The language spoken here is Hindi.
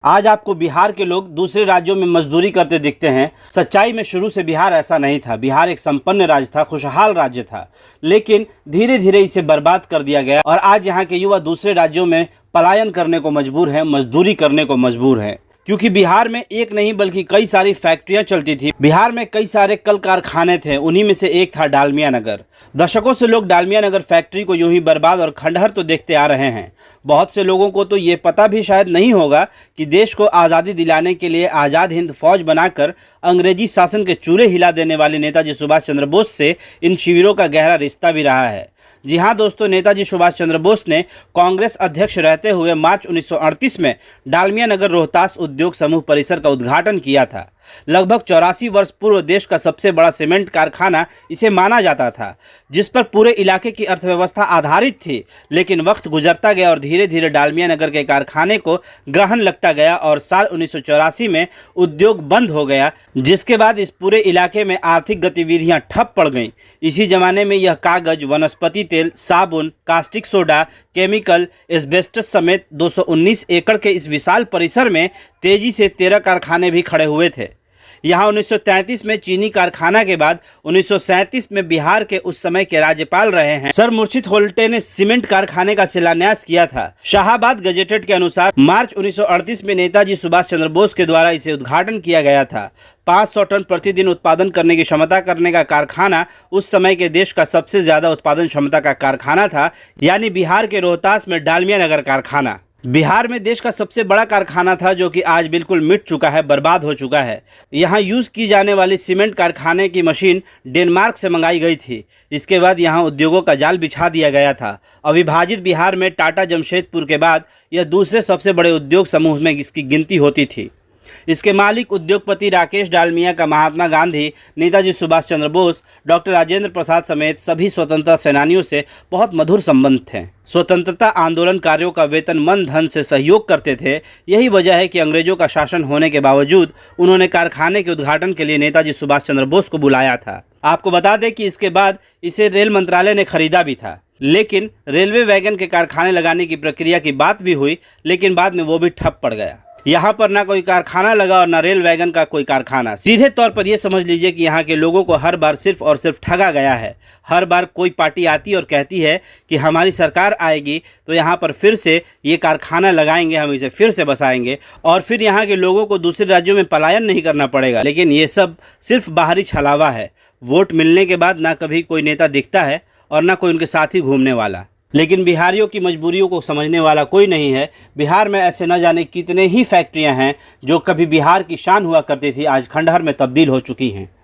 आज आपको बिहार के लोग दूसरे राज्यों में मजदूरी करते दिखते हैं। सच्चाई में शुरू से बिहार ऐसा नहीं था। बिहार एक संपन्न राज्य था, खुशहाल राज्य था, लेकिन धीरे धीरे इसे बर्बाद कर दिया गया और आज यहाँ के युवा दूसरे राज्यों में पलायन करने को मजबूर हैं, मजदूरी करने को मजबूर हैं। क्योंकि बिहार में एक नहीं बल्कि कई सारी फैक्ट्रियां चलती थी। बिहार में कई सारे कल कारखाने थे, उन्हीं में से एक था डालमिया नगर। दशकों से लोग डालमिया नगर फैक्ट्री को यूं ही बर्बाद और खंडहर तो देखते आ रहे हैं। बहुत से लोगों को तो ये पता भी शायद नहीं होगा कि देश को आज़ादी दिलाने के लिए आज़ाद हिंद फौज बनाकर अंग्रेजी शासन के चूल्हे हिला देने वाले नेताजी सुभाष चंद्र बोस से इन शिविरों का गहरा रिश्ता भी रहा है। जी हाँ दोस्तों, नेताजी सुभाष चंद्र बोस ने कांग्रेस अध्यक्ष रहते हुए मार्च 1938 में डालमिया नगर रोहतास उद्योग समूह परिसर का उद्घाटन किया था। लगभग 84 वर्ष पूर्व देश का सबसे बड़ा सीमेंट कारखाना इसे माना जाता था, जिस पर पूरे इलाके की अर्थव्यवस्था आधारित थी। लेकिन वक्त गुजरता गया और धीरे धीरे डालमिया नगर के कारखाने को ग्रहण लगता गया और साल 1984 में उद्योग बंद हो गया, जिसके बाद इस पूरे इलाके में आर्थिक गतिविधियां ठप पड़ गईं। इसी जमाने में यह कागज, वनस्पति तेल, साबुन, कास्टिक सोडा, केमिकल, एस्बेस्टस समेत 219 एकड़ के इस विशाल परिसर में तेजी से 13 कारखाने भी खड़े हुए थे। यहाँ 1933 में चीनी कारखाना के बाद 1937 में बिहार के उस समय के राज्यपाल रहे हैं सर मुर्शिद होल्टे ने सीमेंट कारखाने का शिलान्यास किया था। शाहाबाद गजेटेड के अनुसार मार्च 1938 में नेताजी सुभाष चंद्र बोस के द्वारा इसे उद्घाटन किया गया था। 500 टन प्रतिदिन उत्पादन करने की क्षमता करने का कारखाना उस समय के देश का सबसे ज्यादा उत्पादन क्षमता का कारखाना था, यानी बिहार के रोहतास में डालमिया नगर कारखाना बिहार में देश का सबसे बड़ा कारखाना था, जो कि आज बिल्कुल मिट चुका है, बर्बाद हो चुका है। यहाँ यूज़ की जाने वाली सीमेंट कारखाने की मशीन डेनमार्क से मंगाई गई थी। इसके बाद यहाँ उद्योगों का जाल बिछा दिया गया था। अविभाजित बिहार में टाटा जमशेदपुर के बाद यह दूसरे सबसे बड़े उद्योग समूह में इसकी गिनती होती थी। इसके मालिक उद्योगपति राकेश डालमिया का महात्मा गांधी, नेताजी सुभाष चंद्र बोस, डॉक्टर राजेंद्र प्रसाद समेत सभी स्वतंत्रता सेनानियों से बहुत मधुर संबंध थे। स्वतंत्रता आंदोलनकारियों का वेतन मन धन से सहयोग करते थे। यही वजह है कि अंग्रेजों का शासन होने के बावजूद उन्होंने कारखाने के उद्घाटन के लिए नेताजी सुभाष चंद्र बोस को बुलाया था। आपको बता दें कि इसके बाद इसे रेल मंत्रालय ने खरीदा भी था, लेकिन रेलवे वैगन के कारखाने लगाने की प्रक्रिया की बात भी हुई, लेकिन बाद में वो भी ठप पड़ गया। यहाँ पर ना कोई कारखाना लगा और ना रेल वैगन का कोई कारखाना। सीधे तौर पर यह समझ लीजिए कि यहाँ के लोगों को हर बार सिर्फ और सिर्फ ठगा गया है। हर बार कोई पार्टी आती और कहती है कि हमारी सरकार आएगी तो यहाँ पर फिर से ये कारखाना लगाएंगे, हम इसे फिर से बसाएंगे और फिर यहाँ के लोगों को दूसरे राज्यों में पलायन नहीं करना पड़ेगा। लेकिन ये सब सिर्फ बाहरी छलावा है। वोट मिलने के बाद ना कभी कोई नेता दिखता है और ना कोई उनके साथ ही घूमने वाला। लेकिन बिहारियों की मजबूरियों को समझने वाला कोई नहीं है। बिहार में ऐसे न जाने कितने ही फैक्ट्रियां हैं जो कभी बिहार की शान हुआ करती थी, आज खंडहर में तब्दील हो चुकी हैं।